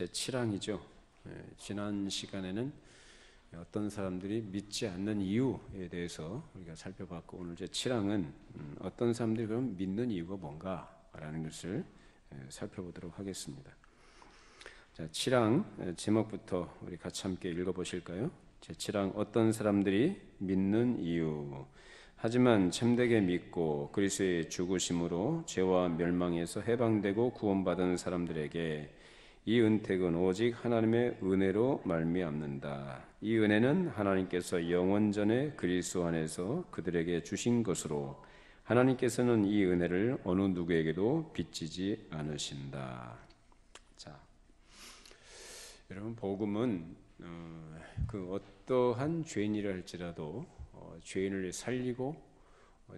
제7항이죠. 지난 시간에는 어떤 사람들이 믿지 않는 이유에 대해서 우리가 살펴봤고, 오늘 제7항은 어떤 사람들이 그럼 믿는 이유가 뭔가라는 것을 살펴보도록 하겠습니다. 자, 7항 제목부터 우리 같이 함께 읽어보실까요? 제7항 어떤 사람들이 믿는 이유. 하지만 참되게 믿고 그리스도의 죽으심으로 죄와 멸망에서 해방되고 구원받은 사람들에게 이 은택은 오직 하나님의 은혜로 말미암는다. 이 은혜는 하나님께서 영원전에 그리스도 안에서 그들에게 주신 것으로 하나님께서는 이 은혜를 어느 누구에게도 빚지지 않으신다. 자, 여러분, 복음은 그 어떠한 죄인이라 할지라도 죄인을 살리고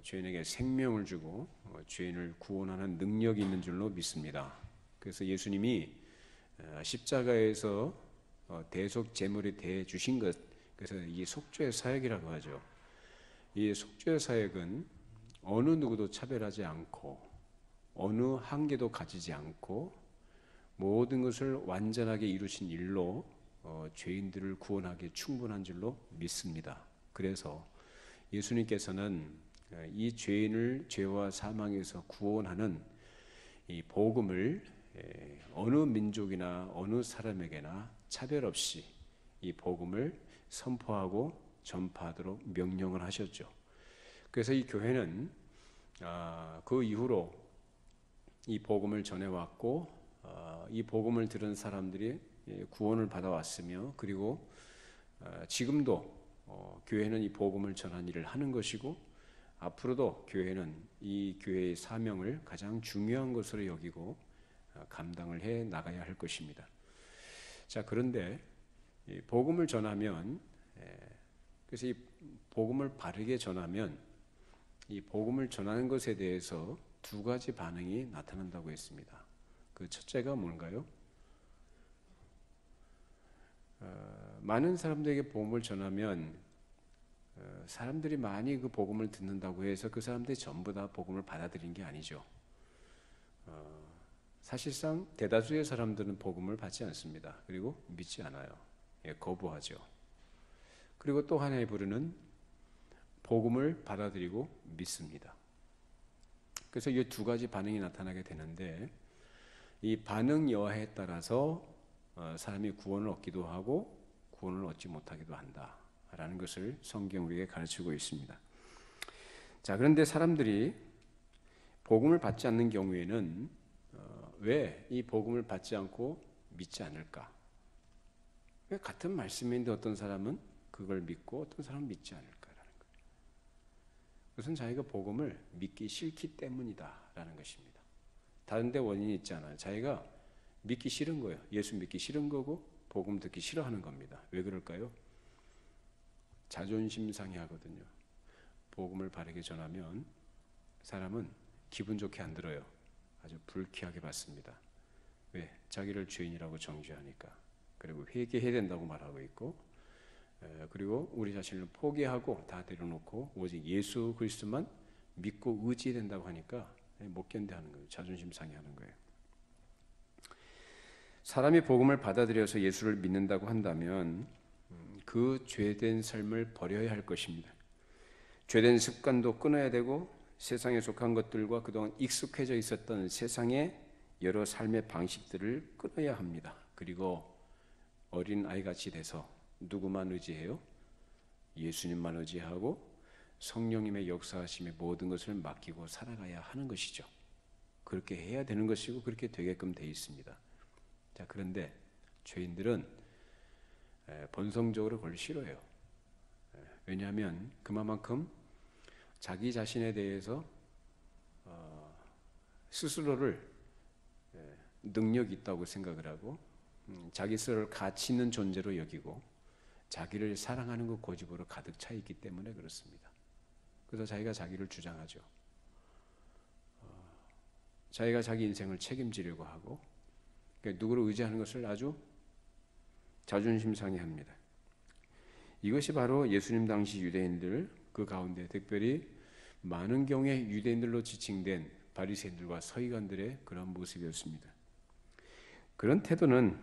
죄인에게 생명을 주고 죄인을 구원하는 능력이 있는 줄로 믿습니다. 그래서 예수님이 십자가에서 대속 제물이 돼 주신 것, 그래서 이 속죄 사역이라고 하죠. 이 속죄 사역은 어느 누구도 차별하지 않고 어느 한계도 가지지 않고 모든 것을 완전하게 이루신 일로 죄인들을 구원하기에 충분한 줄로 믿습니다. 그래서 예수님께서는 이 죄인을 죄와 사망에서 구원하는 이 복음을 어느 민족이나 어느 사람에게나 차별 없이 이 복음을 선포하고 전파하도록 명령을 하셨죠. 그래서 이 교회는 그 이후로 이 복음을 전해왔고 이 복음을 들은 사람들이 구원을 받아왔으며, 그리고 지금도 교회는 이 복음을 전하는 일을 하는 것이고, 앞으로도 교회는 이 교회의 사명을 가장 중요한 것으로 여기고 감당을 해 나가야 할 것입니다. 자, 그런데 이 복음을 전하면, 그래서 이 복음을 바르게 전하면 이 복음을 전하는 것에 대해서 두 가지 반응이 나타난다고 했습니다. 그 첫째가 뭔가요? 많은 사람들에게 복음을 전하면 사람들이 많이 그 복음을 듣는다고 해서 그 사람들이 전부 다 복음을 받아들인 게 아니죠. 사실상 대다수의 사람들은 복음을 받지 않습니다. 그리고 믿지 않아요. 거부하죠. 그리고 또 하나의 부류는 복음을 받아들이고 믿습니다. 그래서 이 두 가지 반응이 나타나게 되는데, 이 반응 여하에 따라서 사람이 구원을 얻기도 하고 구원을 얻지 못하기도 한다라는 것을 성경 우리에게 가르치고 있습니다. 자, 그런데 사람들이 복음을 받지 않는 경우에는 왜 이 복음을 받지 않고 믿지 않을까? 왜 같은 말씀인데 어떤 사람은 그걸 믿고 어떤 사람은 믿지 않을까라는 거예요. 그것은 자기가 복음을 믿기 싫기 때문이다라는 것입니다. 다른 데 원인이 있잖아요. 자기가 믿기 싫은 거예요. 예수 믿기 싫은 거고 복음 듣기 싫어하는 겁니다. 왜 그럴까요? 자존심 상해하거든요. 복음을 바르게 전하면 사람은 기분 좋게 안 들어요. 아주 불쾌하게 받습니다. 왜? 자기를 죄인이라고 정죄하니까. 그리고 회개해야 된다고 말하고 있고, 그리고 우리 자신을 포기하고 다 내려놓고 오직 예수 그리스도만 믿고 의지해야 된다고 하니까 못 견뎌하는 거예요. 자존심 상해하는 거예요. 사람이 복음을 받아들여서 예수를 믿는다고 한다면 그 죄된 삶을 버려야 할 것입니다. 죄된 습관도 끊어야 되고, 세상에 속한 것들과 그동안 익숙해져 있었던 세상의 여러 삶의 방식들을 끊어야 합니다. 그리고 어린 아이같이 돼서 누구만 의지해요? 예수님만 의지하고 성령님의 역사하심의 모든 것을 맡기고 살아가야 하는 것이죠. 그렇게 해야 되는 것이고 그렇게 되게끔 돼 있습니다. 자, 그런데 죄인들은 본성적으로 그걸 싫어해요. 왜냐하면 그만큼 자기 자신에 대해서 스스로를 능력이 있다고 생각을 하고 자기 스스로를 가치 있는 존재로 여기고 자기를 사랑하는 것 고집으로 가득 차 있기 때문에 그렇습니다. 그래서 자기가 자기를 주장하죠. 자기가 자기 인생을 책임지려고 하고, 그러니까 누구를 의지하는 것을 아주 자존심 상해합니다. 이것이 바로 예수님 당시 유대인들, 그 가운데 특별히 많은 경우에 유대인들로 지칭된 바리새인들과 서기관들의 그런 모습이었습니다. 그런 태도는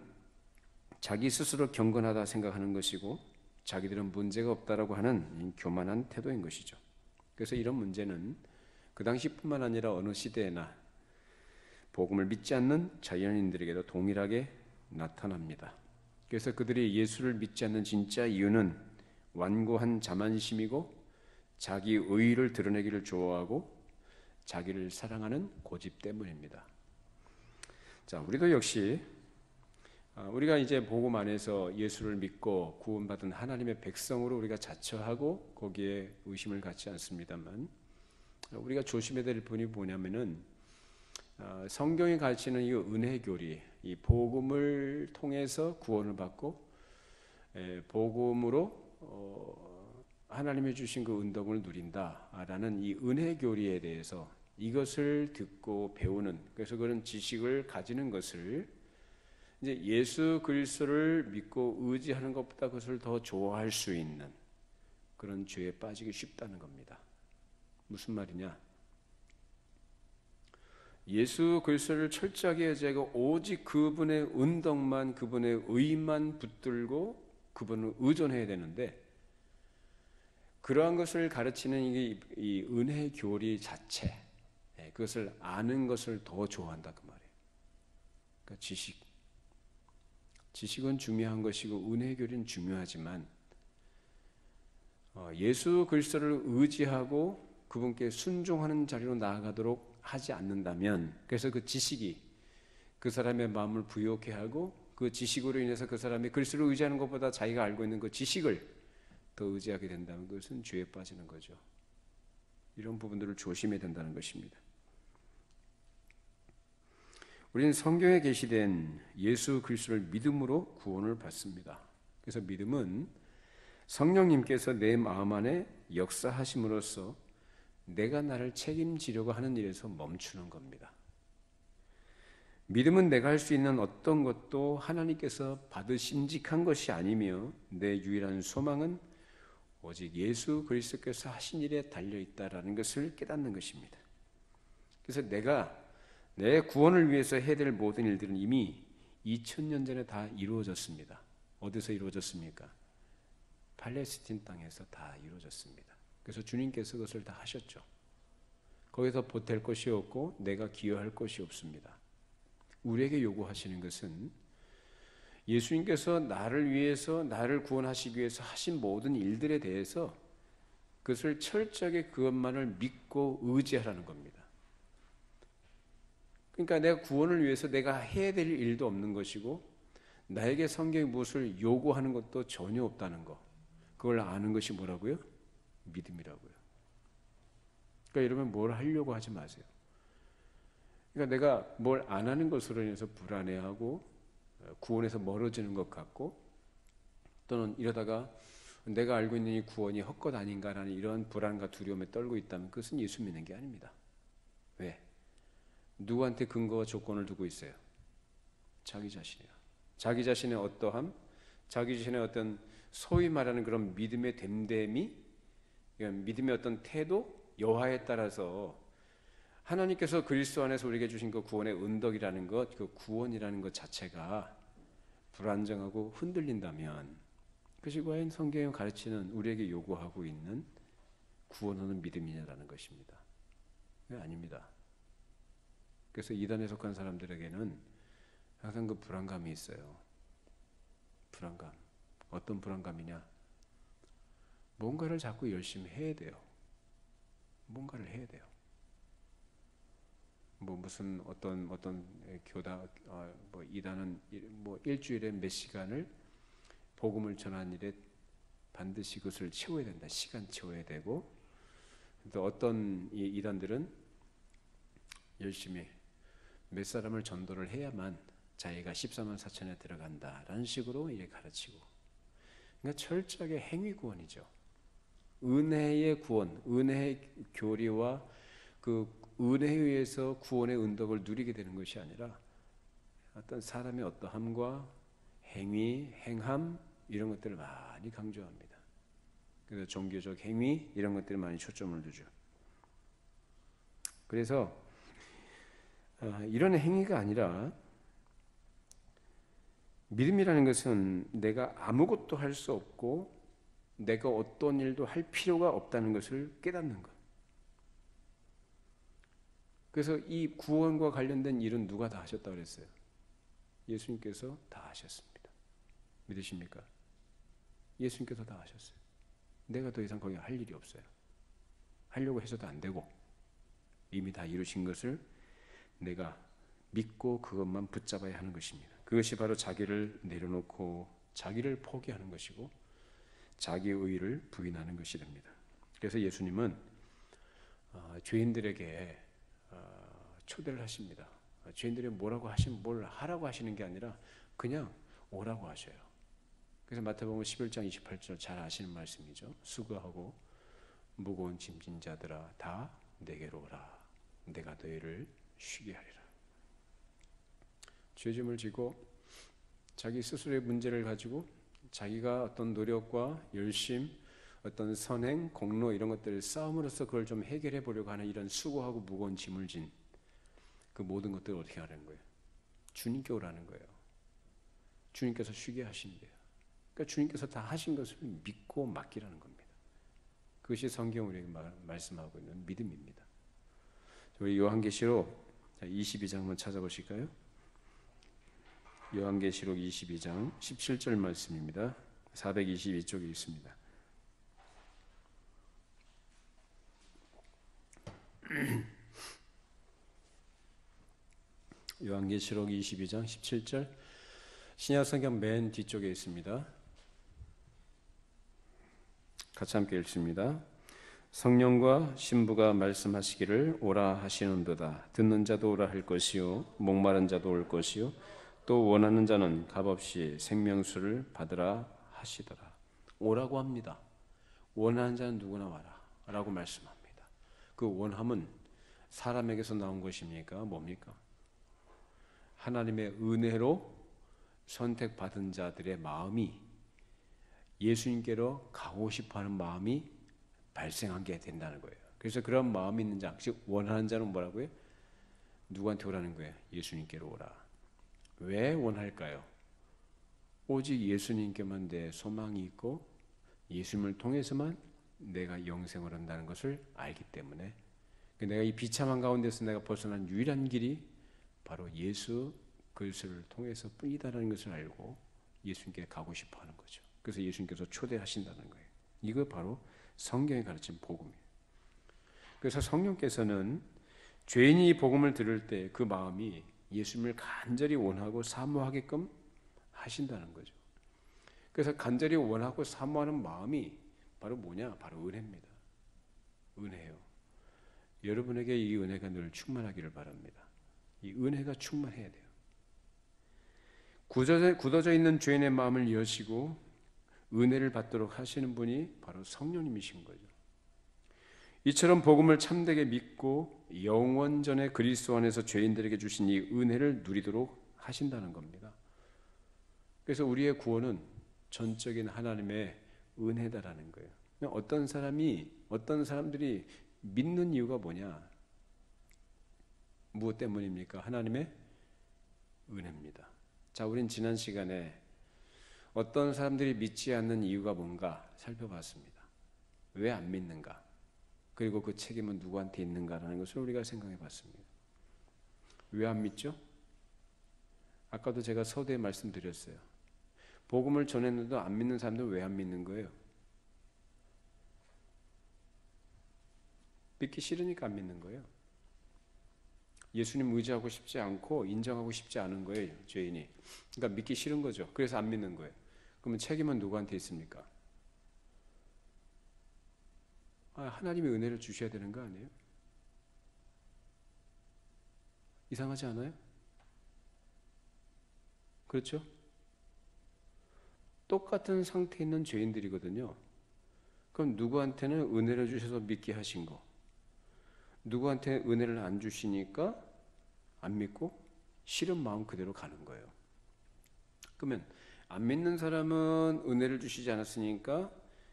자기 스스로 경건하다 생각하는 것이고 자기들은 문제가 없다라고 하는 교만한 태도인 것이죠. 그래서 이런 문제는 그 당시뿐만 아니라 어느 시대에나 복음을 믿지 않는 자연인들에게도 동일하게 나타납니다. 그래서 그들이 예수를 믿지 않는 진짜 이유는 완고한 자만심이고 자기 의의를 드러내기를 좋아하고 자기를 사랑하는 고집 때문입니다. 자, 우리도 역시 우리가 이제 복음 안에서 예수를 믿고 구원받은 하나님의 백성으로 우리가 자처하고 거기에 의심을 갖지 않습니다만, 우리가 조심해야 될 부분이 뭐냐면은 성경이 가르치는 이 은혜 교리, 이 복음을 통해서 구원을 받고 복음으로 하나님이 주신 그 은덕을 누린다라는 이 은혜 교리에 대해서 이것을 듣고 배우는, 그래서 그런 지식을 가지는 것을 이제 예수 그리스도를 믿고 의지하는 것보다 그것을 더 좋아할 수 있는 그런 죄에 빠지기 쉽다는 겁니다. 무슨 말이냐? 예수 그리스도를 철저하게 의지하고 오직 그분의 은덕만, 그분의 의만 붙들고 그분을 의존해야 되는데, 그러한 것을 가르치는 이 은혜 교리 자체, 그것을 아는 것을 더 좋아한다 그 말이에요. 그러니까 지식은 중요한 것이고 은혜 교리는 중요하지만 예수 그리스도를 의지하고 그분께 순종하는 자리로 나아가도록 하지 않는다면, 그래서 그 지식이 그 사람의 마음을 부욕해 하고 그 지식으로 인해서 그 사람이 그리스도를 의지하는 것보다 자기가 알고 있는 그 지식을 더 의지하게 된다면 그것은 죄에 빠지는 거죠. 이런 부분들을 조심해야 된다는 것입니다. 우리는 성경에 계시된 예수 그리스도를 믿음으로 구원을 받습니다. 그래서 믿음은 성령님께서 내 마음 안에 역사하심으로써 내가 나를 책임지려고 하는 일에서 멈추는 겁니다. 믿음은 내가 할 수 있는 어떤 것도 하나님께서 받으심직한 것이 아니며 내 유일한 소망은 오직 예수 그리스도께서 하신 일에 달려있다라는 것을 깨닫는 것입니다. 그래서 내가 내 구원을 위해서 해야 될 모든 일들은 이미 2000년 전에 다 이루어졌습니다. 어디서 이루어졌습니까? 팔레스틴 땅에서 다 이루어졌습니다. 그래서 주님께서 그것을 다 하셨죠. 거기서 보탤 것이 없고 내가 기여할 것이 없습니다. 우리에게 요구하시는 것은 예수님께서 나를 위해서, 나를 구원하시기 위해서 하신 모든 일들에 대해서 그것을 철저하게 그것만을 믿고 의지하라는 겁니다. 그러니까 내가 구원을 위해서 내가 해야 될 일도 없는 것이고 나에게 성경이 무엇을 요구하는 것도 전혀 없다는 것, 그걸 아는 것이 뭐라고요? 믿음이라고요. 그러니까 여러분 뭘 하려고 하지 마세요. 그러니까 내가 뭘 안 하는 것으로 인해서 불안해하고 구원에서 멀어지는 것 같고, 또는 이러다가 내가 알고 있는 이 구원이 헛것 아닌가라는 이런 불안과 두려움에 떨고 있다면 그것은 예수 믿는 게 아닙니다. 왜? 누구한테 근거와 조건을 두고 있어요? 자기 자신이요. 자기 자신의 어떠함, 자기 자신의 어떤 소위 말하는 그런 믿음의 됨됨이, 믿음의 어떤 태도, 여하에 따라서 하나님께서 그리스도 안에서 우리에게 주신 그 구원의 은덕이라는 것, 그 구원이라는 것 자체가 불안정하고 흔들린다면 그것이 과연 성경이 가르치는, 우리에게 요구하고 있는 구원하는 믿음이냐라는 것입니다. 아닙니다. 그래서 이단에 속한 사람들에게는 항상 그 불안감이 있어요. 불안감. 어떤 불안감이냐? 뭔가를 자꾸 열심히 해야 돼요. 뭔가를 해야 돼요. 무슨 어떤 교다, 이단은 일주일에 몇 시간을 복음을 전하는 일에 반드시 그것을 채워야 된다. 시간 채워야 되고, 또 어떤 이단들은 열심히 몇 사람을 전도를 해야만 자기가 14만 4천에 들어간다라는 식으로 이렇게 가르치고, 그러니까 철저하게 행위 구원이죠. 은혜의 구원, 은혜의 교리와 그 은혜에 의해서 구원의 은덕을 누리게 되는 것이 아니라 어떤 사람의 어떠함과 행위, 행함 이런 것들을 많이 강조합니다. 그래서 종교적 행위 이런 것들에 많이 초점을 두죠. 그래서 이런 행위가 아니라 믿음이라는 것은 내가 아무것도 할 수 없고 내가 어떤 일도 할 필요가 없다는 것을 깨닫는 것. 그래서 이 구원과 관련된 일은 누가 다 하셨다고 그랬어요? 예수님께서 다 하셨습니다. 믿으십니까? 예수님께서 다 하셨어요. 내가 더 이상 거기 할 일이 없어요. 하려고 해서도 안 되고 이미 다 이루신 것을 내가 믿고 그것만 붙잡아야 하는 것입니다. 그것이 바로 자기를 내려놓고 자기를 포기하는 것이고 자기의 의를 부인하는 것이 됩니다. 그래서 예수님은 죄인들에게 초대를 하십니다. 죄인들이 뭘 하라고 하시는 게 아니라 그냥 오라고 하셔요. 그래서 마태복음 11장 28절 잘 아시는 말씀이죠. 수고하고 무거운 짐진 자들아 다 내게로 오라. 내가 너희를 쉬게 하리라. 죄짐을 지고 자기 스스로의 문제를 가지고 자기가 어떤 노력과 열심, 어떤 선행, 공로 이런 것들을 싸움으로써 그걸 좀 해결해 보려고 하는 이런 수고하고 무거운 짐을 진 그 모든 것들을 어떻게 하는 거예요? 주님께 오라는 거예요. 주님께서 쉬게 하신대요. 그러니까 주님께서 다 하신 것을 믿고 맡기라는 겁니다. 그것이 성경 우리에게 말씀하고 있는 믿음입니다. 우리 요한계시록 22장 한번 찾아보실까요? 요한계시록 22장 17절 말씀입니다. 422쪽에 있습니다. 요한계시록 22장 17절 신약성경 맨 뒤쪽에 있습니다. 같이 함께 읽습니다. 성령과 신부가 말씀하시기를 오라 하시는도다. 듣는 자도 오라 할 것이요 목마른 자도 올 것이요 또 원하는 자는 값없이 생명수를 받으라 하시더라. 오라고 합니다. 원하는 자는 누구나 와라 라고 말씀합니다. 그 원함은 사람에게서 나온 것입니까? 뭡니까? 하나님의 은혜로 선택받은 자들의 마음이 예수님께로 가고 싶어하는 마음이 발생하게 된다는 거예요. 그래서 그런 마음이 있는 자, 즉 원하는 자는 뭐라고요? 누구한테 오라는 거예요? 예수님께로 오라. 왜 원할까요? 오직 예수님께만 내 소망이 있고 예수님을 통해서만 내가 영생을 한다는 것을 알기 때문에 내가 이 비참한 가운데서 내가 벗어난 유일한 길이 바로 예수 그리스도를 통해서 뿐이다라는 것을 알고 예수님께 가고 싶어 하는 거죠. 그래서 예수님께서 초대하신다는 거예요. 이거 바로 성경이 가르친 복음이에요. 그래서 성령께서는 죄인이 복음을 들을 때 그 마음이 예수님을 간절히 원하고 사모하게끔 하신다는 거죠. 그래서 간절히 원하고 사모하는 마음이 바로 뭐냐? 바로 은혜입니다. 은혜요. 여러분에게 이 은혜가 늘 충만하기를 바랍니다. 이 은혜가 충만해야 돼요. 굳어져 있는 죄인의 마음을 여시고 은혜를 받도록 하시는 분이 바로 성령님이신 거죠. 이처럼 복음을 참되게 믿고 영원전에 그리스도 안에서 죄인들에게 주신 이 은혜를 누리도록 하신다는 겁니다. 그래서 우리의 구원은 전적인 하나님의 은혜다라는 거예요. 어떤 사람들이 믿는 이유가 뭐냐? 무엇 때문입니까? 하나님의 은혜입니다. 자, 우린 지난 시간에 어떤 사람들이 믿지 않는 이유가 뭔가 살펴봤습니다. 왜 안 믿는가? 그리고 그 책임은 누구한테 있는가라는 것을 우리가 생각해 봤습니다. 왜 안 믿죠? 아까도 제가 서두에 말씀드렸어요. 복음을 전했는데도 안 믿는 사람들은 왜 안 믿는 거예요? 믿기 싫으니까 안 믿는 거예요. 예수님 의지하고 싶지 않고 인정하고 싶지 않은 거예요, 죄인이. 그러니까 믿기 싫은 거죠. 그래서 안 믿는 거예요. 그러면 책임은 누구한테 있습니까? 하나님이 은혜를 주셔야 되는 거 아니에요? 이상하지 않아요? 그렇죠? 똑같은 상태에 있는 죄인들이거든요. 그럼 누구한테는 은혜를 주셔서 믿게 하신 거, 누구한테 은혜를 안 주시니까 안 믿고 싫은 마음 그대로 가는 거예요. 그러면 안 믿는 사람은 은혜를 주시지 않았으니까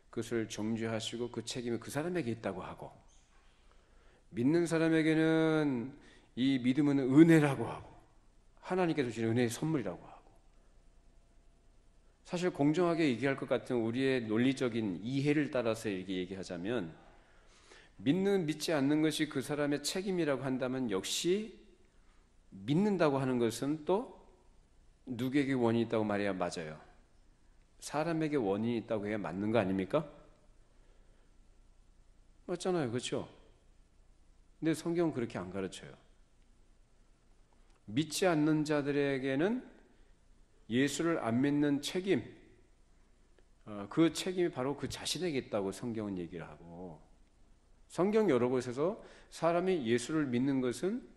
그것을 정죄하시고 그 책임이 그 사람에게 있다고 하고, 믿는 사람에게는 이 믿음은 은혜라고 하고 하나님께서 주신 은혜의 선물이라고 하고, 사실 공정하게 얘기할 것 같은 우리의 논리적인 이해를 따라서 얘기하자면 믿지 않는 것이 그 사람의 책임이라고 한다면 역시 믿는다고 하는 것은 또 누구에게 원인이 있다고 말해야 맞아요. 사람에게 원인이 있다고 해야 맞는 거 아닙니까? 맞잖아요. 그렇죠? 근데 성경은 그렇게 안 가르쳐요. 믿지 않는 자들에게는 예수를 안 믿는 책임, 그 책임이 바로 그 자신에게 있다고 성경은 얘기를 하고, 성경 여러 곳에서 사람이 예수를 믿는 것은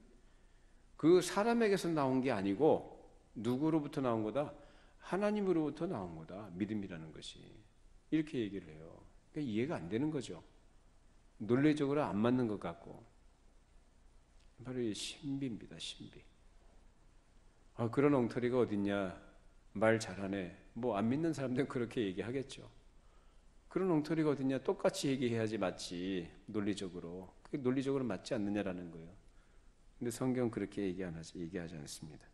그 사람에게서 나온 게 아니고 누구로부터 나온 거다? 하나님으로부터 나온 거다. 믿음이라는 것이. 이렇게 얘기를 해요. 그러니까 이해가 안 되는 거죠. 논리적으로 안 맞는 것 같고. 바로 이 신비입니다. 신비. 그런 엉터리가 어딨냐. 말 잘하네. 뭐 안 믿는 사람들은 그렇게 얘기하겠죠. 그런 엉터리가 어딨냐. 똑같이 얘기해야지 맞지. 논리적으로. 그게 논리적으로 맞지 않느냐라는 거예요. 근데 성경은 그렇게 얘기하지 않습니다.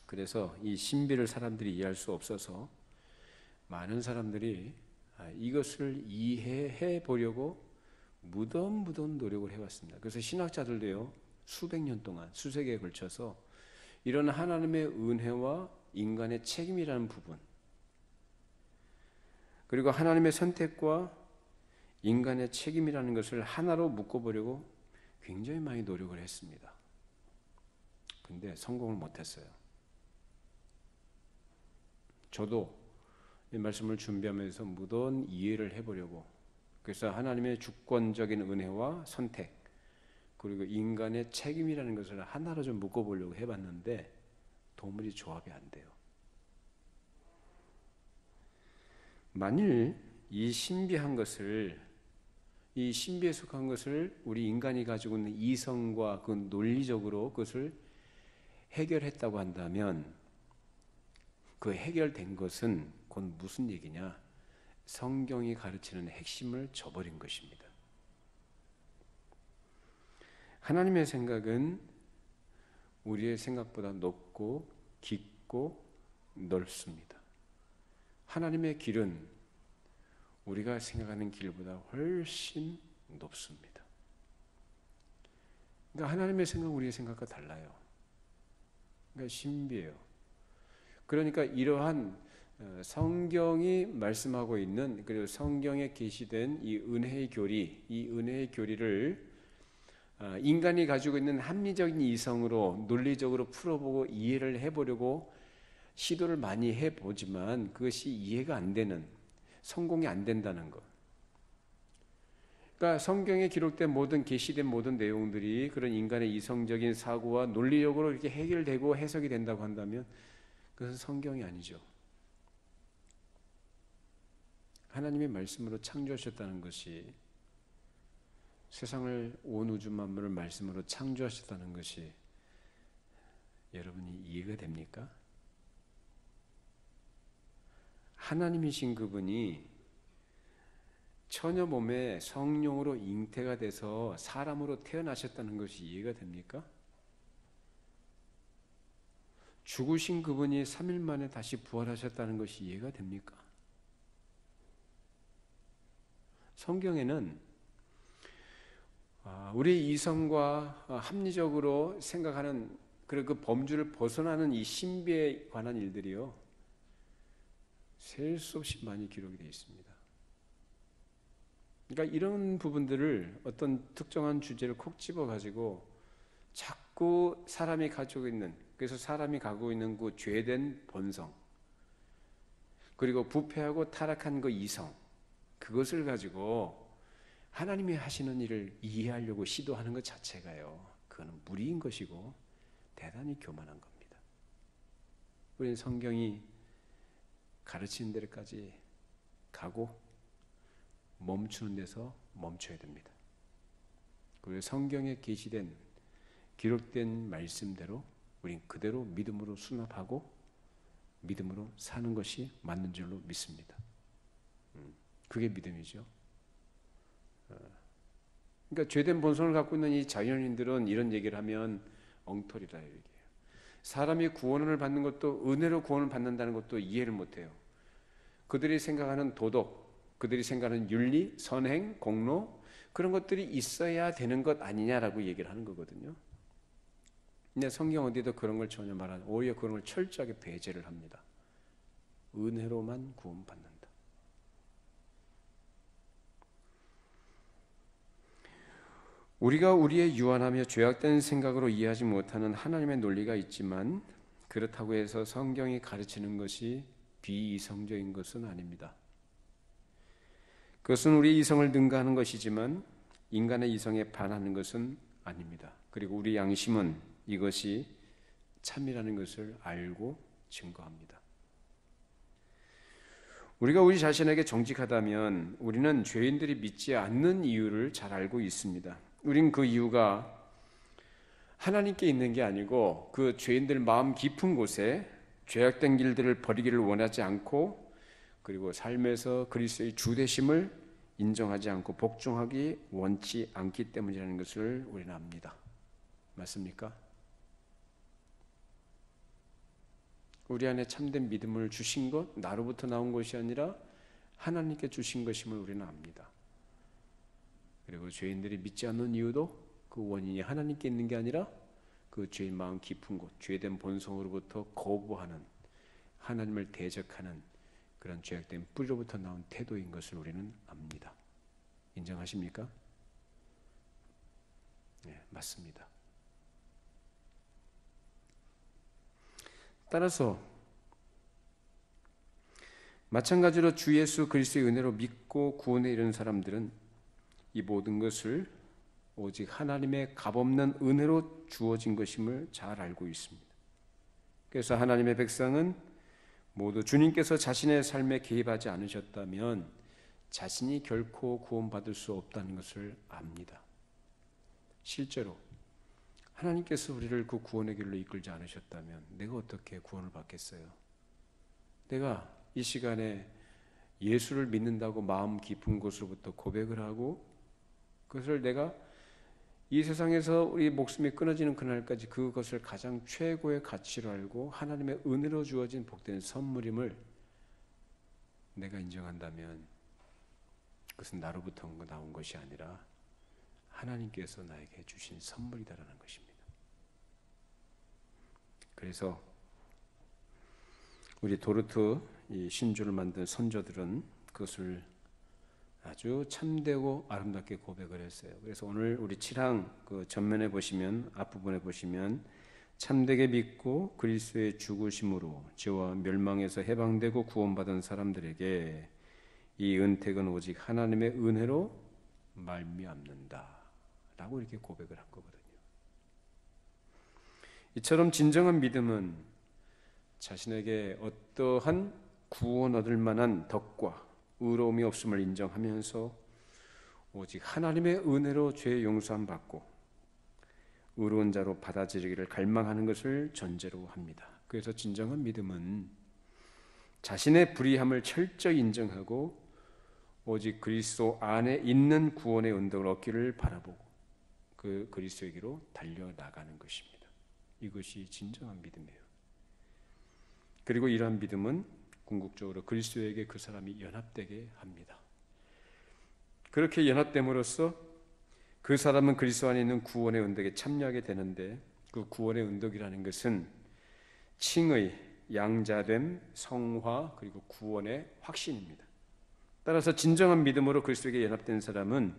그래서 이 신비를 사람들이 이해할 수 없어서 많은 사람들이 이것을 이해해 보려고 무덤 노력을 해왔습니다. 그래서 신학자들도요, 수백 년 동안, 수세기에 걸쳐서 이런 하나님의 은혜와 인간의 책임이라는 부분, 그리고 하나님의 선택과 인간의 책임이라는 것을 하나로 묶어보려고 굉장히 많이 노력을 했습니다. 근데 성공을 못했어요. 저도 이 말씀을 준비하면서 무더운 이해를 해보려고, 그래서 하나님의 주권적인 은혜와 선택, 그리고 인간의 책임이라는 것을 하나로 좀 묶어보려고 해봤는데 도무지 조합이 안 돼요. 만일 이 신비한 것을, 이 신비에 속한 것을 우리 인간이 가지고 있는 이성과 그 논리적으로 그것을 해결했다고 한다면 그 해결된 것은 곧 무슨 얘기냐? 성경이 가르치는 핵심을 저버린 것입니다. 하나님의 생각은 우리의 생각보다 높고 깊고 넓습니다. 하나님의 길은 우리가 생각하는 길보다 훨씬 높습니다. 그러니까 하나님의 생각은 우리의 생각과 달라요. 그러니까 신비해요. 그러니까 이러한 성경이 말씀하고 있는, 그리고 성경에 계시된 이 은혜의 교리, 이 은혜의 교리를 인간이 가지고 있는 합리적인 이성으로 논리적으로 풀어보고 이해를 해보려고 시도를 많이 해보지만 그것이 이해가 안 되는, 성공이 안 된다는 것. 그러니까 성경에 기록된 모든, 계시된 모든 내용들이 그런 인간의 이성적인 사고와 논리적으로 이렇게 해결되고 해석이 된다고 한다면 그것은 성경이 아니죠. 하나님의 말씀으로 창조하셨다는 것이, 세상을, 온 우주 만물을 말씀으로 창조하셨다는 것이 여러분이 이해가 됩니까? 하나님이신 그분이 처녀 몸에 성령으로 잉태가 돼서 사람으로 태어나셨다는 것이 이해가 됩니까? 죽으신 그분이 3일 만에 다시 부활하셨다는 것이 이해가 됩니까? 성경에는 우리 이성과 합리적으로 생각하는 그 범주를 벗어나는 이 신비에 관한 일들이요, 셀 수 없이 많이 기록이 되어 있습니다. 그러니까 이런 부분들을 어떤 특정한 주제를 콕 집어가지고 자꾸 사람이 가지고 있는, 그래서 사람이 갖고 있는 그 죄된 본성, 그리고 부패하고 타락한 그 이성, 그것을 가지고 하나님이 하시는 일을 이해하려고 시도하는 것 자체가요, 그거는 무리인 것이고 대단히 교만한 겁니다. 우리는 성경이 가르치는 데까지 가고 멈추는 데서 멈춰야 됩니다. 그리고 성경에 계시된, 기록된 말씀대로 우린 그대로 믿음으로 수납하고 믿음으로 사는 것이 맞는 줄로 믿습니다. 그게 믿음이죠. 그러니까 죄된 본성을 갖고 있는 이 자연인들은 이런 얘기를 하면 엉터리라 얘기해요. 사람이 구원을 받는 것도 은혜로 구원을 받는다는 것도 이해를 못해요. 그들이 생각하는 도덕, 그들이 생각하는 윤리, 선행, 공로 그런 것들이 있어야 되는 것 아니냐라고 얘기를 하는 거거든요. 근데 성경 어디도 그런 걸 전혀 말하는, 오히려 그런 걸 철저하게 배제를 합니다. 은혜로만 구원받는다. 우리가 우리의 유한하며 죄악된 생각으로 이해하지 못하는 하나님의 논리가 있지만 그렇다고 해서 성경이 가르치는 것이 비이성적인 것은 아닙니다. 그것은 우리 이성을 능가하는 것이지만 인간의 이성에 반하는 것은 아닙니다. 그리고 우리 양심은 이것이 참이라는 것을 알고 증거합니다. 우리가 우리 자신에게 정직하다면 우리는 죄인들이 믿지 않는 이유를 잘 알고 있습니다. 우린 그 이유가 하나님께 있는 게 아니고 그 죄인들 마음 깊은 곳에 죄악된 길들을 버리기를 원하지 않고 그리고 삶에서 그리스도의 주되심을 인정하지 않고 복종하기 원치 않기 때문이라는 것을 우리는 압니다. 맞습니까? 우리 안에 참된 믿음을 주신 것, 나로부터 나온 것이 아니라 하나님께 주신 것임을 우리는 압니다. 그리고 죄인들이 믿지 않는 이유도 그 원인이 하나님께 있는 게 아니라 그 죄인 마음 깊은 곳, 죄된 본성으로부터 거부하는, 하나님을 대적하는 그런 죄악된 뿌리로부터 나온 태도인 것을 우리는 압니다. 인정하십니까? 네, 맞습니다. 따라서 마찬가지로 주 예수 그리스도의 은혜로 믿고 구원에 이르는 사람들은 이 모든 것을 오직 하나님의 값없는 은혜로 주어진 것임을 잘 알고 있습니다. 그래서 하나님의 백성은 모두 주님께서 자신의 삶에 개입하지 않으셨다면 자신이 결코 구원받을 수 없다는 것을 압니다. 실제로 하나님께서 우리를 그 구원의 길로 이끌지 않으셨다면 내가 어떻게 구원을 받겠어요? 내가 이 시간에 예수를 믿는다고 마음 깊은 곳으로부터 고백을 하고 그것을 내가 이 세상에서 우리 목숨이 끊어지는 그날까지 그것을 가장 최고의 가치로 알고 하나님의 은혜로 주어진 복된 선물임을 내가 인정한다면 그것은 나로부터 나온 것이 아니라 하나님께서 나에게 주신 선물이다라는 것입니다. 그래서 우리 도르트 이 신주를 만든 선조들은 그것을 아주 참되고 아름답게 고백을 했어요. 그래서 오늘 우리 7항 그 전면에 보시면 앞부분에 보시면 참되게 믿고 그리스도의 죽으심으로 죄와 멸망에서 해방되고 구원받은 사람들에게 이 은택은 오직 하나님의 은혜로 말미암는다 라고 이렇게 고백을 한 거거든요. 이처럼 진정한 믿음은 자신에게 어떠한 구원 얻을 만한 덕과 의로움이 없음을 인정하면서 오직 하나님의 은혜로 죄 용서함 받고 의로운 자로 받아들이기를 갈망하는 것을 전제로 합니다. 그래서 진정한 믿음은 자신의 불의함을 철저히 인정하고 오직 그리스도 안에 있는 구원의 은덕을 얻기를 바라보고 그 그리스도에게로 달려나가는 것입니다. 이것이 진정한 믿음이에요. 그리고 이러한 믿음은 궁극적으로 그리스도에게 그 사람이 연합되게 합니다. 그렇게 연합됨으로써 그 사람은 그리스도 안에 있는 구원의 은덕에 참여하게 되는데 그 구원의 은덕이라는 것은 칭의, 양자됨, 성화 그리고 구원의 확신입니다. 따라서 진정한 믿음으로 그리스도에게 연합된 사람은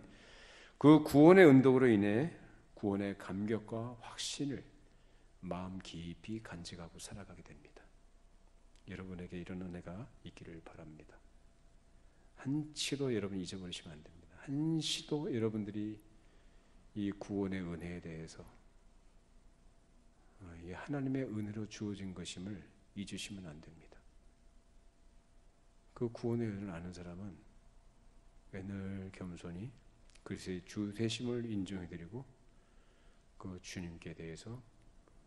그 구원의 은덕으로 인해 구원의 감격과 확신을 마음 깊이 간직하고 살아가게 됩니다. 여러분에게 이런 은혜가 있기를 바랍니다. 한치도 여러분 잊어버리시면 안 됩니다. 한시도 여러분들이 이 구원의 은혜에 대해서 이 하나님의 은혜로 주어진 것임을 잊으시면 안 됩니다. 그 구원의 은혜를 아는 사람은 늘 겸손히 그리스도의 주 되심을 인정해드리고 그 주님께 대해서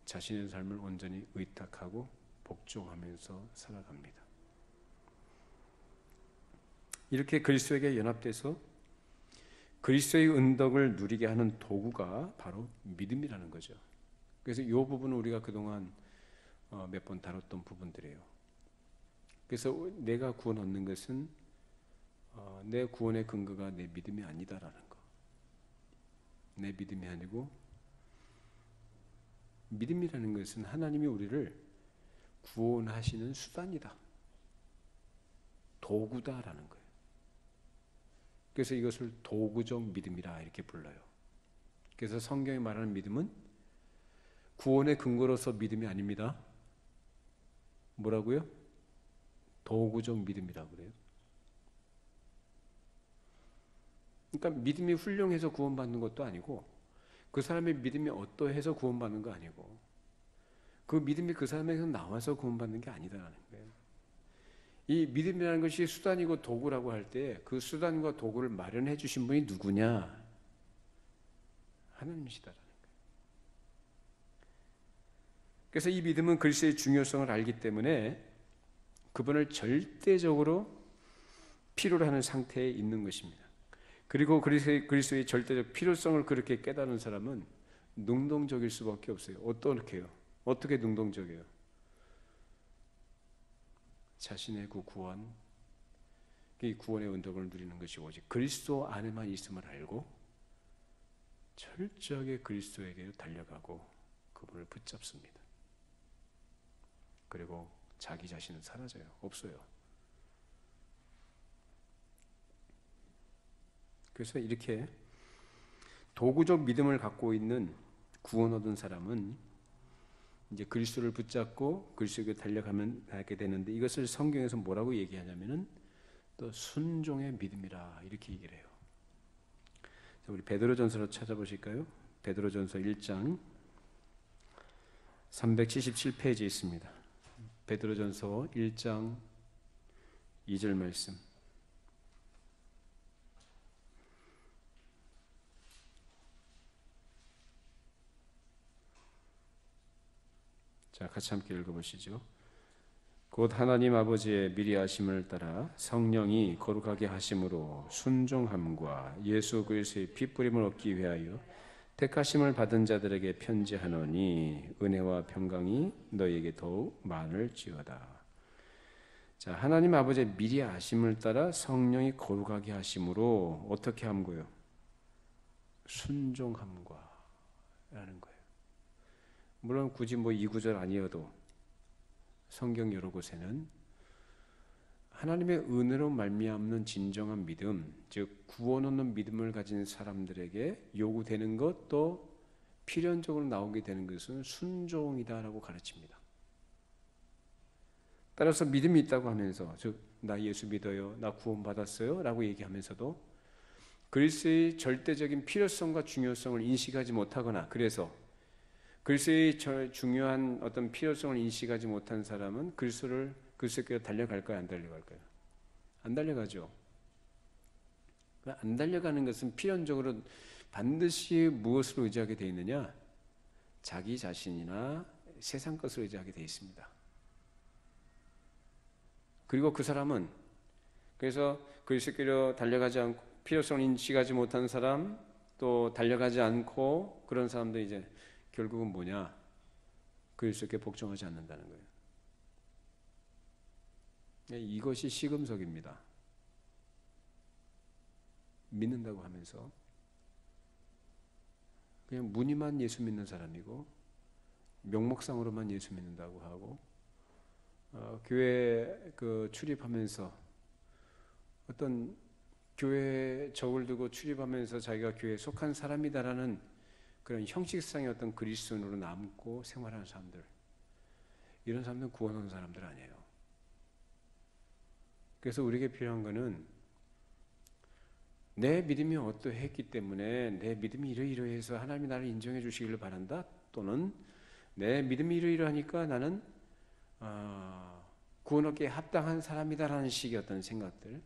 자신의 삶을 온전히 의탁하고 복종하면서 살아갑니다. 이렇게 그리스도에게 연합돼서 그리스도의 은덕을 누리게 하는 도구가 바로 믿음이라는 거죠. 그래서 이 부분은 우리가 그동안 몇 번 다뤘던 부분들이에요. 그래서 내가 구원 얻는 것은 내 구원의 근거가 내 믿음이 아니다라는 거. 내 믿음이 아니고 믿음이라는 것은 하나님이 우리를 구원하시는 수단이다. 도구다라는 거예요. 그래서 이것을 도구적 믿음이라 이렇게 불러요. 그래서 성경이 말하는 믿음은 구원의 근거로서 믿음이 아닙니다. 뭐라고요? 도구적 믿음이라고 그래요. 그러니까 믿음이 훌륭해서 구원받는 것도 아니고 그 사람의 믿음이 어떠해서 구원받는 거 아니고 그 믿음이 그 사람에게서 나와서 구원받는 게 아니다라는 거예요. 이 믿음이라는 것이 수단이고 도구라고 할 때 그 수단과 도구를 마련해 주신 분이 누구냐? 하나님이시다라는 거예요. 그래서 이 믿음은 그리스도의 중요성을 알기 때문에 그분을 절대적으로 필요로 하는 상태에 있는 것입니다. 그리고 그리스도의 절대적 필요성을 그렇게 깨달은 사람은 능동적일 수밖에 없어요. 어떻게요? 어떻게 능동적이에요? 자신의 구원, 이 구원의 은덕을 누리는 것이 오직 그리스도 안에만 있음을 알고 철저하게 그리스도에게 달려가고 그분을 붙잡습니다. 그리고 자기 자신은 사라져요. 없어요. 그래서 이렇게 도구적 믿음을 갖고 있는 구원 얻은 사람은 이제 그리스도를 붙잡고 그리스도에게 달려가면 하게 되는데 이것을 성경에서 뭐라고 얘기하냐면은 또 순종의 믿음이라 이렇게 얘기를 해요. 자, 우리 베드로전서로 찾아보실까요? 베드로전서 1장 377페이지에 있습니다. 베드로전서 1장 2절 말씀. 자, 같이 함께 읽어보시죠. 곧 하나님 아버지의 미리 하심을 따라 성령이 거룩하게 하심으로 순종함과 예수 그리스도의 핏부림을 얻기 위하여 택하심을 받은 자들에게 편지하노니 은혜와 평강이 너희에게 더욱 많을지어다. 자, 하나님 아버지의 미리 하심을 따라 성령이 거룩하게 하심으로 어떻게 함고요? 순종함과 라는 거예요. 물론 굳이 이 구절 아니어도 성경 여러 곳에는 하나님의 은혜로 말미암는 진정한 믿음, 즉 구원 얻는 믿음을 가진 사람들에게 요구되는 것 또 필연적으로 나오게 되는 것은 순종이다라고 가르칩니다. 따라서 믿음이 있다고 하면서 즉 나 예수 믿어요, 나 구원 받았어요 라고 얘기하면서도 그리스도의 절대적인 필요성과 중요성을 인식하지 못하거나 그래서 그리스도의 중요한 어떤 필요성을 인식하지 못한 사람은 그리스도께 달려갈까요? 안 달려갈까요? 안 달려가죠. 안 달려가는 것은 필연적으로 반드시 무엇을 의지하게 되어 있느냐? 자기 자신이나 세상 것을 의지하게 되어 있습니다. 그리고 그 사람은 그래서 그리스도께로 달려가지 않고 필요성을 인식하지 못한 사람 또 달려가지 않고 그런 사람도 이제 결국은 뭐냐? 그리스도께 복종하지 않는다는 거예요. 이것이 시금석입니다. 믿는다고 하면서 그냥 무늬만 예수 믿는 사람이고 명목상으로만 예수 믿는다고 하고 교회 출입하면서 어떤 교회에 적을 두고 출입하면서 자기가 교회에 속한 사람이다라는 그런 형식상의 어떤 그리스도인으로 남고 생활하는 사람들, 이런 사람들은 구원 얻은 사람들 아니에요. 그래서 우리에게 필요한 것은 내 믿음이 어떠했기 때문에 내 믿음이 이러이러해서 하나님이 나를 인정해 주시기를 바란다, 또는 내 믿음이 이러이러하니까 나는 구원 얻기에 합당한 사람이다라는 식의 어떤 생각들,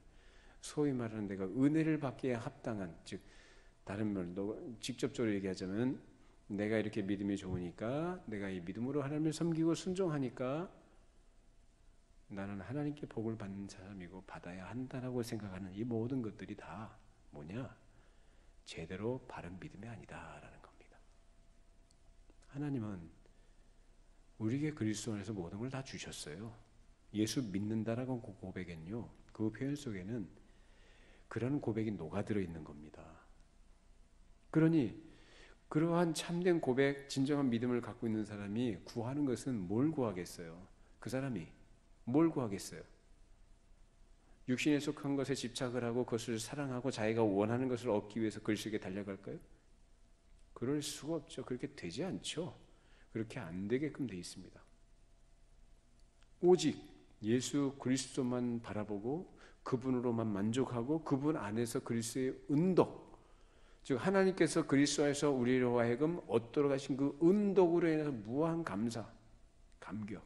소위 말하는 내가 은혜를 받기에 합당한, 즉 다른 말로 직접적으로 얘기하자면 내가 이렇게 믿음이 좋으니까 내가 이 믿음으로 하나님을 섬기고 순종하니까 나는 하나님께 복을 받는 사람이고 받아야 한다라고 생각하는 이 모든 것들이 다 뭐냐? 제대로 바른 믿음이 아니다라는 겁니다. 하나님은 우리에게 그리스도 안에서 모든 걸 다 주셨어요. 예수 믿는다라고 그 고백은요, 그 표현 속에는 그런 고백이 녹아들어 있는 겁니다. 그러니 그러한 참된 고백, 진정한 믿음을 갖고 있는 사람이 구하는 것은 뭘 구하겠어요? 그 사람이 뭘 구하겠어요? 육신에 속한 것에 집착을 하고 그것을 사랑하고 자기가 원하는 것을 얻기 위해서 글쓰기에 달려갈까요? 그럴 수가 없죠. 그렇게 되지 않죠. 그렇게 안 되게끔 돼 있습니다. 오직 예수 그리스도만 바라보고 그분으로만 만족하고 그분 안에서 그리스도의 은덕, 즉 하나님께서 그리스도에서 우리로 하여금 얻도록 하신 그 은덕으로 인해서 무한 감사, 감격,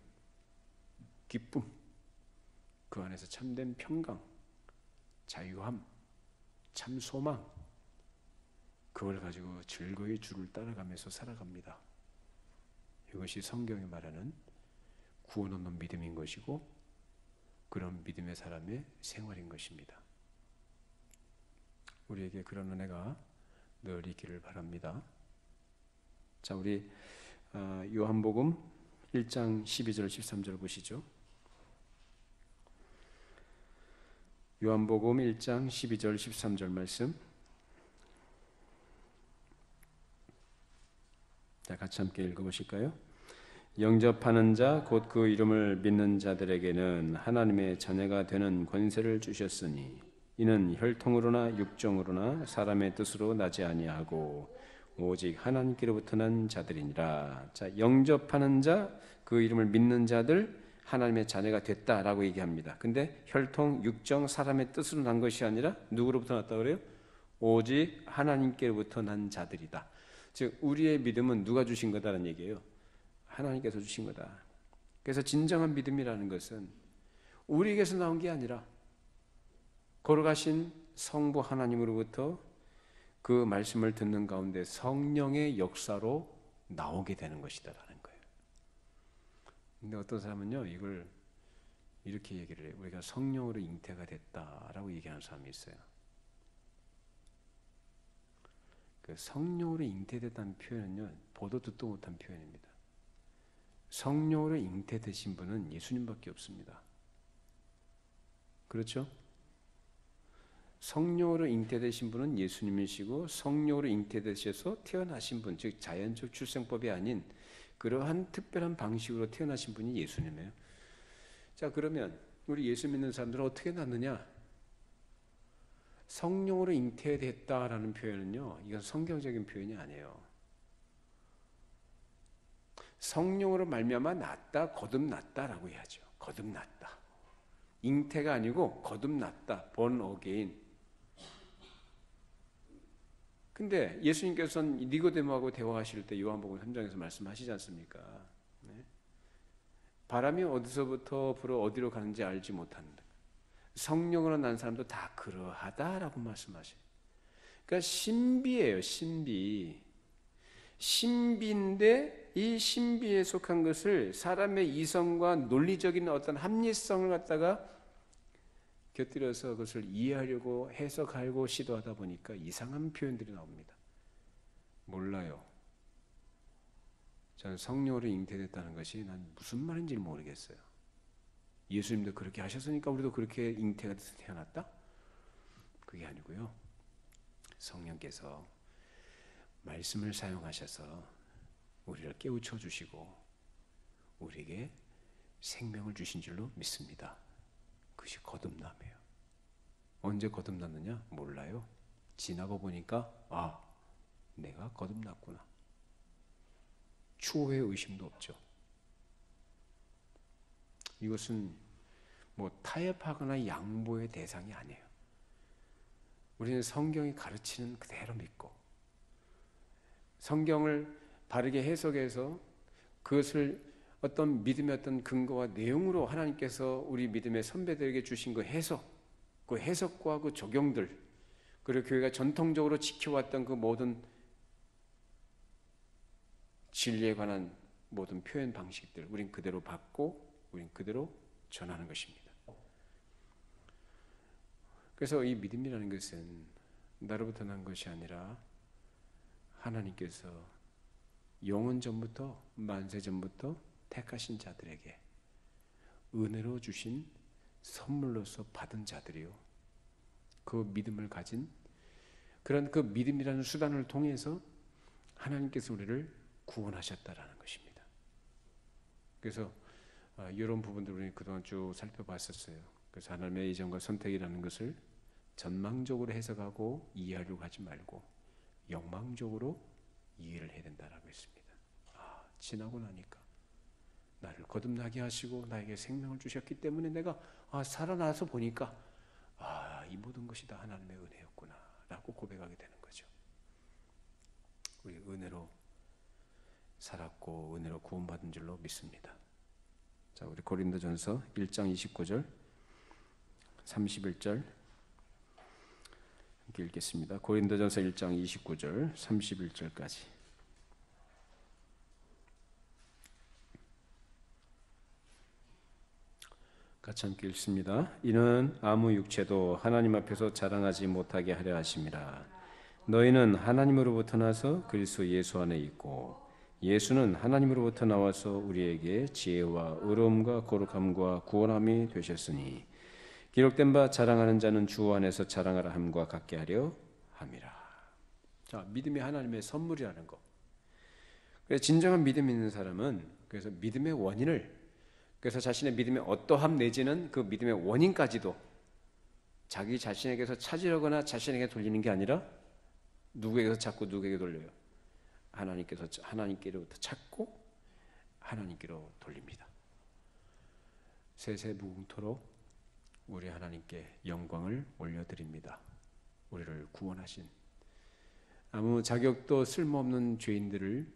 기쁨, 그 안에서 참된 평강, 자유함, 참 소망, 그걸 가지고 즐거이 주를 따라가면서 살아갑니다. 이것이 성경이 말하는 구원 얻는 믿음인 것이고 그런 믿음의 사람의 생활인 것입니다. 우리에게 그런 은혜가 늘 있기를 바랍니다. 자, 우리 요한복음 1장 12절 13절 보시죠. 요한복음 1장 12절 13절 말씀, 자, 같이 함께 읽어보실까요? 영접하는 자 곧 그 이름을 믿는 자들에게는 하나님의 자녀가 되는 권세를 주셨으니 이는 혈통으로나 육정으로나 사람의 뜻으로 나지 아니하고 오직 하나님께로부터 난 자들이니라. 자, 영접하는 자, 그 이름을 믿는 자들, 하나님의 자녀가 됐다라고 얘기합니다. 근데 혈통, 육정, 사람의 뜻으로 난 것이 아니라 누구로부터 났다 그래요? 오직 하나님께로부터 난 자들이다. 즉 우리의 믿음은 누가 주신 거다라는 얘기예요. 하나님께서 주신 거다. 그래서 진정한 믿음이라는 것은 우리에게서 나온 게 아니라 걸어가신 성부 하나님으로부터 그 말씀을 듣는 가운데 성령의 역사로 나오게 되는 것이다라는 거예요. 근데 어떤 사람은요, 이걸 이렇게 얘기를 해요. 우리가 성령으로 잉태가 됐다라고 얘기하는 사람이 있어요. 그 성령으로 잉태됐다는 표현은요, 보도 듣도 못한 표현입니다. 성령으로 잉태되신 분은 예수님밖에 없습니다. 그렇죠? 성령으로 잉태되신 분은 예수님이시고 성령으로 잉태되셔서 태어나신 분, 즉 자연적 출생법이 아닌 그러한 특별한 방식으로 태어나신 분이 예수님이에요. 자, 그러면 우리 예수 믿는 사람들은 어떻게 낳느냐? 성령으로 잉태됐다라는 표현은요, 이건 성경적인 표현이 아니에요. 성령으로 말미암아 났다, 거듭났다라고 해야죠. 거듭났다. 잉태가 아니고 거듭났다, born again. 근데 예수님께서는 니고데모하고 대화하실 때 요한복음 3장에서 말씀하시지 않습니까? 네? 바람이 어디서부터 불어 어디로 가는지 알지 못한다. 성령으로 난 사람도 다 그러하다라고 말씀하셔요. 그러니까 신비예요, 신비. 신비인데 이 신비에 속한 것을 사람의 이성과 논리적인 어떤 합리성을 갖다가 곁들여서 그것을 이해하려고 해석하려고 시도하다 보니까 이상한 표현들이 나옵니다. 몰라요. 저는 성령으로 잉태됐다는 것이 난 무슨 말인지 모르겠어요. 예수님도 그렇게 하셨으니까 우리도 그렇게 잉태가 돼서 태어났다? 그게 아니고요. 성령께서 말씀을 사용하셔서 우리를 깨우쳐 주시고 우리에게 생명을 주신 줄로 믿습니다. 그것이 거듭남이에요. 언제 거듭났느냐? 몰라요. 지나고 보니까 아, 내가 거듭났구나. 추후의 의심도 없죠. 이것은 뭐 타협하거나 양보의 대상이 아니에요. 우리는 성경이 가르치는 그대로 믿고 성경을 바르게 해석해서 그것을 어떤 믿음의 어떤 근거와 내용으로 하나님께서 우리 믿음의 선배들에게 주신 그 해석, 그 해석과 그 적용들, 그리고 교회가 전통적으로 지켜왔던 그 모든 진리에 관한 모든 표현 방식들, 우린 그대로 받고 우린 그대로 전하는 것입니다. 그래서 이 믿음이라는 것은 나로부터 난 것이 아니라 하나님께서 영원 전부터 만세 전부터 택하신 자들에게 은혜로 주신 선물로서 받은 자들이요, 그 믿음을 가진 그런 그 믿음이라는 수단을 통해서 하나님께서 우리를 구원하셨다라는 것입니다. 그래서 이런 부분들 우리 그동안 쭉 살펴봤었어요. 그래서 하나님의 예정과 선택이라는 것을 전망적으로 해석하고 이해하려고 하지 말고 영망적으로 이해를 해야 된다라고 했습니다. 지나고 나니까 나를 거듭나게 하시고 나에게 생명을 주셨기 때문에 내가 살아나서 보니까 이 모든 것이 다 하나님의 은혜였구나 라고 고백하게 되는 거죠. 우리 은혜로 살았고 은혜로 구원받은 줄로 믿습니다. 자, 우리 고린도전서 1장 29절 31절 함께 읽겠습니다. 고린도전서 1장 29절 31절까지. 같이 함께 읽습니다. 이는 아무 육체도 하나님 앞에서 자랑하지 못하게 하려 하심이라. 너희는 하나님으로부터 나서 그리스도 예수 안에 있고 예수는 하나님으로부터 나와서 우리에게 지혜와 의로움과 거룩함과 구원함이 되셨으니 기록된 바 자랑하는 자는 주 안에서 자랑하라 함과 같게 하려 함이라. 자, 믿음이 하나님의 선물이라는 거. 그래서 진정한 믿음 있는 사람은 그래서 믿음의 원인을, 그래서 자신의 믿음의 어떠함 내지는 그 믿음의 원인까지도 자기 자신에게서 찾으려거나 자신에게 돌리는 게 아니라 누구에게서 찾고 누구에게 돌려요? 하나님께로부터 찾고 하나님께로 돌립니다. 세세무궁토록 우리 하나님께 영광을 올려드립니다. 우리를 구원하신 아무 자격도 쓸모없는 죄인들을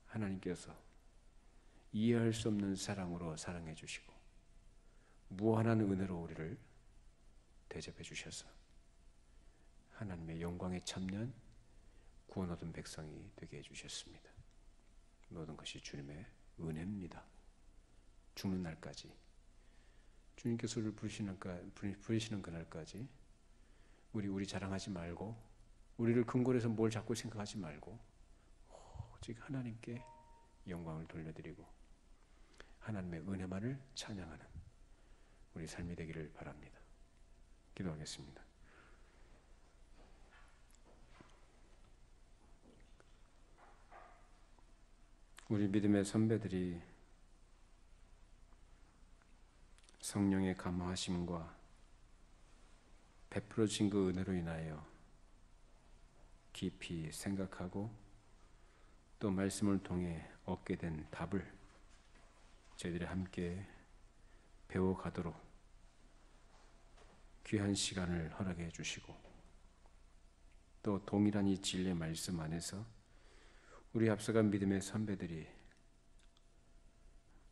하나님께서 이해할 수 없는 사랑으로 사랑해 주시고 무한한 은혜로 우리를 대접해 주셔서 하나님의 영광의 천년 구원 얻은 백성이 되게 해주셨습니다. 모든 것이 주님의 은혜입니다. 죽는 날까지, 주님께서 우리를 부르시는 그날까지 우리 자랑하지 말고 우리를 근거로 해서 뭘 자꾸 생각하지 말고 오직 하나님께 영광을 돌려드리고 하나님의 은혜만을 찬양하는 우리 삶이 되기를 바랍니다. 기도하겠습니다. 우리 믿음의 선배들이 성령의 감화하심과 베풀어진 그 은혜로 인하여 깊이 생각하고 또 말씀을 통해 얻게 된 답을 저희들이 함께 배워가도록 귀한 시간을 허락해 주시고 또 동일한 이 진리의 말씀 안에서 우리 앞서간 믿음의 선배들이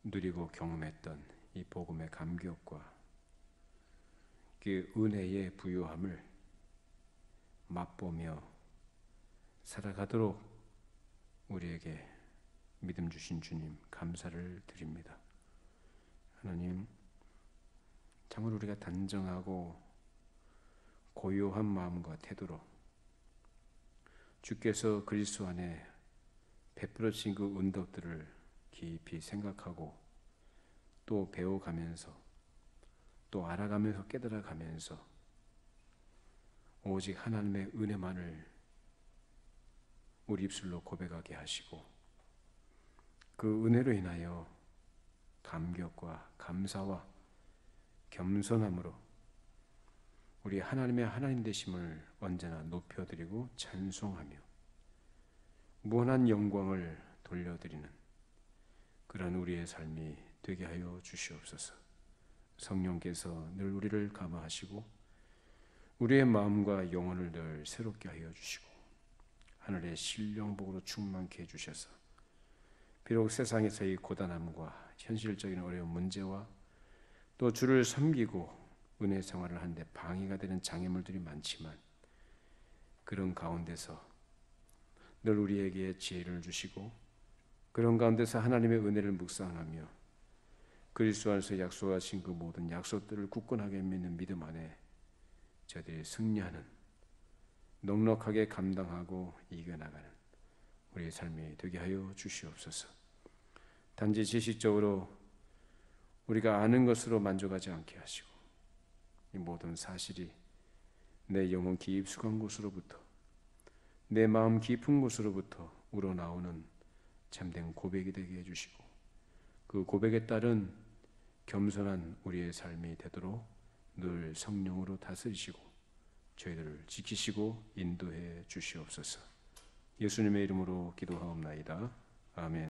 누리고 경험했던 이 복음의 감격과 그 은혜의 부유함을 맛보며 살아가도록 우리에게 믿음 주신 주님 감사를 드립니다. 하나님, 참으로 우리가 단정하고 고요한 마음과 태도로 주께서 그리스도 안에 베풀어진 그 은덕들을 깊이 생각하고 또 배워가면서 또 알아가면서 깨달아가면서 오직 하나님의 은혜만을 우리 입술로 고백하게 하시고 그 은혜로 인하여 감격과 감사와 겸손함으로 우리 하나님의 하나님 되심을 언제나 높여드리고 찬송하며 무한한 영광을 돌려드리는 그런 우리의 삶이 되게 하여 주시옵소서. 성령께서 늘 우리를 감화하시고 우리의 마음과 영혼을 늘 새롭게 하여 주시고 하늘의 신령복으로 충만케 해주셔서 비록 세상에서의 고단함과 현실적인 어려운 문제와 또 주를 섬기고 은혜 생활을 하는데 방해가 되는 장애물들이 많지만 그런 가운데서 늘 우리에게 지혜를 주시고 그런 가운데서 하나님의 은혜를 묵상하며 그리스도 안에서 약속하신 그 모든 약속들을 굳건하게 믿는 믿음 안에 저들이 승리하는 넉넉하게 감당하고 이겨나가는 우리의 삶이 되게 하여 주시옵소서. 단지 지식적으로 우리가 아는 것으로 만족하지 않게 하시고 이 모든 사실이 내 영혼 깊숙한 곳으로부터 내 마음 깊은 곳으로부터 우러나오는 참된 고백이 되게 해주시고 그 고백에 따른 겸손한 우리의 삶이 되도록 늘 성령으로 다스리시고 저희들을 지키시고 인도해 주시옵소서. 예수님의 이름으로 기도하옵나이다. 아멘.